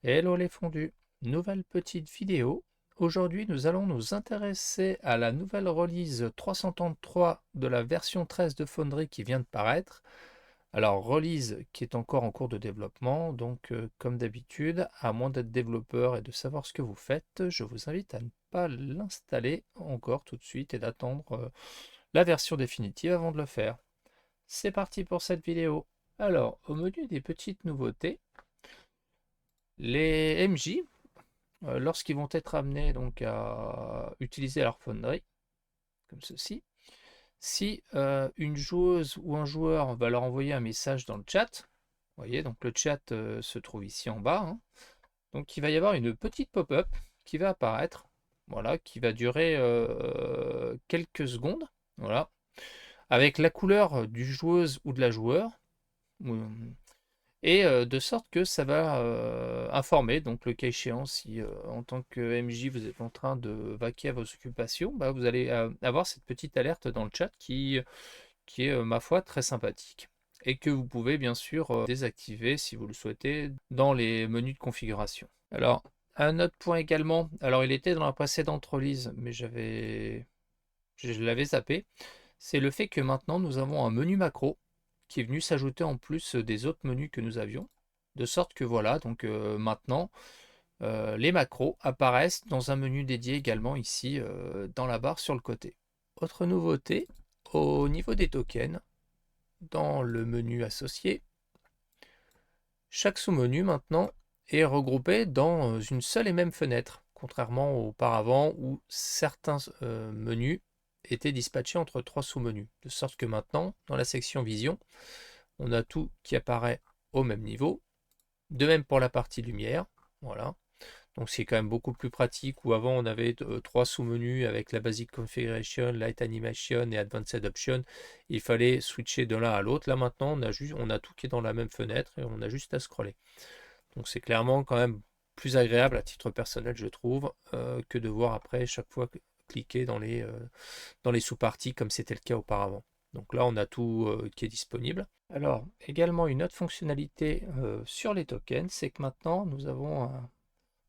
Hello les fondus, nouvelle petite vidéo. Aujourd'hui, nous allons nous intéresser à la nouvelle release 333 de la version 13 de Foundry qui vient de paraître. Alors, release qui est encore en cours de développement, donc comme d'habitude, à moins d'être développeur et de savoir ce que vous faites, je vous invite à ne pas l'installer encore tout de suite et d'attendre la version définitive avant de le faire. C'est parti pour cette vidéo. Alors, au menu des petites nouveautés, les MJ, lorsqu'ils vont être amenés donc à utiliser leur Foundry, comme ceci, si une joueuse ou un joueur va leur envoyer un message dans le chat, vous voyez, donc le chat se trouve ici en bas, hein, donc il va y avoir une petite pop-up qui va apparaître, voilà, qui va durer quelques secondes, voilà, avec la couleur du joueuse ou de la joueur, et de sorte que ça va informer, donc le cas échéant, si en tant que MJ vous êtes en train de vaquer à vos occupations, bah, vous allez avoir cette petite alerte dans le chat qui est, ma foi, très sympathique. Et que vous pouvez bien sûr désactiver si vous le souhaitez dans les menus de configuration. Alors, un autre point également, alors il était dans la précédente release, mais je l'avais zappé, c'est le fait que maintenant nous avons un menu macro qui est venu s'ajouter en plus des autres menus que nous avions. De sorte que voilà, donc maintenant, les macros apparaissent dans un menu dédié également ici dans la barre sur le côté. Autre nouveauté, au niveau des tokens, dans le menu associé, chaque sous-menu maintenant est regroupé dans une seule et même fenêtre, contrairement auparavant où certains menus étaient dispatchés entre trois sous-menus. De sorte que maintenant, dans la section vision, on a tout qui apparaît au même niveau. De même pour la partie lumière, voilà. Donc c'est quand même beaucoup plus pratique où avant on avait trois sous-menus avec la Basic Configuration, Light Animation et Advanced Option. Il fallait switcher de l'un à l'autre. Là maintenant on a tout qui est dans la même fenêtre et on a juste à scroller. Donc c'est clairement quand même plus agréable à titre personnel je trouve que de voir après chaque fois cliquer dans les sous-parties comme c'était le cas auparavant. Donc là on a tout qui est disponible. Alors également une autre fonctionnalité sur les tokens, c'est que maintenant nous avons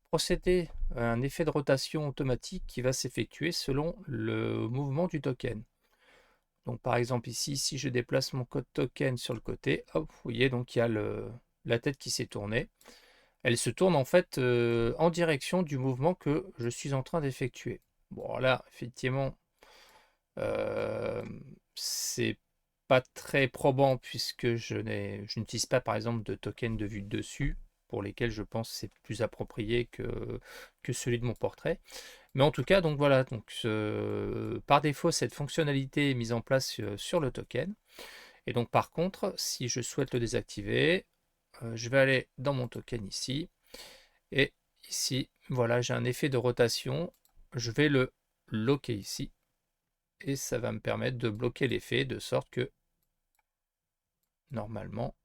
procéder à un effet de rotation automatique qui va s'effectuer selon le mouvement du token. Donc par exemple ici, si je déplace mon code token sur le côté, hop, vous voyez, donc il y a la tête qui s'est tournée. Elle se tourne en fait en direction du mouvement que je suis en train d'effectuer. Bon là, effectivement, c'est pas très probant puisque je n'utilise pas par exemple de token de vue de dessus pour lesquels je pense que c'est plus approprié que celui de mon portrait. Mais en tout cas, donc voilà, donc, par défaut, cette fonctionnalité est mise en place sur le token. Et donc par contre, si je souhaite le désactiver, je vais aller dans mon token ici. Et ici, voilà, j'ai un effet de rotation. Je vais le locker ici. Et ça va me permettre de bloquer l'effet de sorte que, normalement,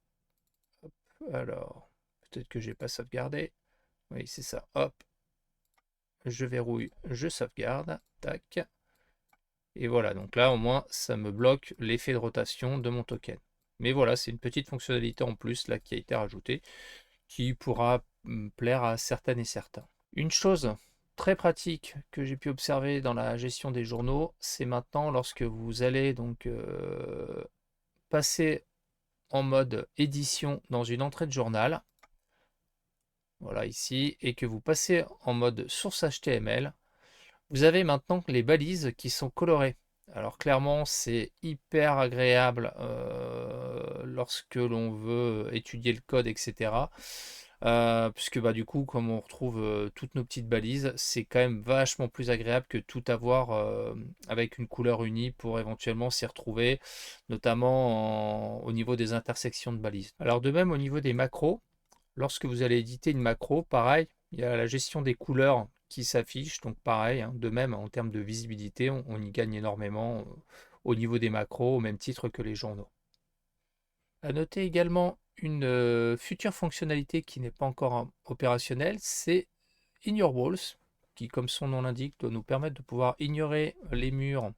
hop, alors, peut-être que j'ai pas sauvegardé. Oui, c'est ça, hop, je verrouille, je sauvegarde, tac. Et voilà, donc là au moins ça me bloque l'effet de rotation de mon token. Mais voilà, c'est une petite fonctionnalité en plus là qui a été rajoutée, qui pourra plaire à certaines et certains. Une chose très pratique que j'ai pu observer dans la gestion des journaux, c'est maintenant lorsque vous allez donc passer en mode édition dans une entrée de journal, voilà ici, et que vous passez en mode source HTML, vous avez maintenant les balises qui sont colorées. Alors clairement, c'est hyper agréable lorsque l'on veut étudier le code, etc. Puisque bah, du coup, comme on retrouve toutes nos petites balises, c'est quand même vachement plus agréable que tout avoir avec une couleur unie pour éventuellement s'y retrouver, notamment au niveau des intersections de balises. Alors de même au niveau des macros, lorsque vous allez éditer une macro, pareil, il y a la gestion des couleurs qui s'affiche, donc pareil, hein, de même en termes de visibilité, on y gagne énormément au niveau des macros, au même titre que les journaux. À noter également une future fonctionnalité qui n'est pas encore opérationnelle, c'est Ignore Walls, qui comme son nom l'indique, doit nous permettre de pouvoir ignorer les murs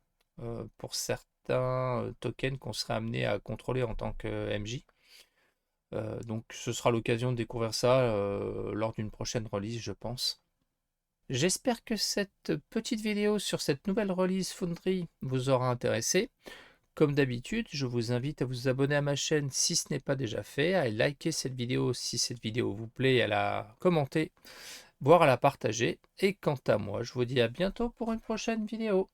pour certains tokens qu'on serait amené à contrôler en tant que MJ. Donc ce sera l'occasion de découvrir ça lors d'une prochaine release, je pense. J'espère que cette petite vidéo sur cette nouvelle release Foundry vous aura intéressé. Comme d'habitude, je vous invite à vous abonner à ma chaîne si ce n'est pas déjà fait, à liker cette vidéo si cette vidéo vous plaît, à la commenter, voire à la partager. Et quant à moi, je vous dis à bientôt pour une prochaine vidéo.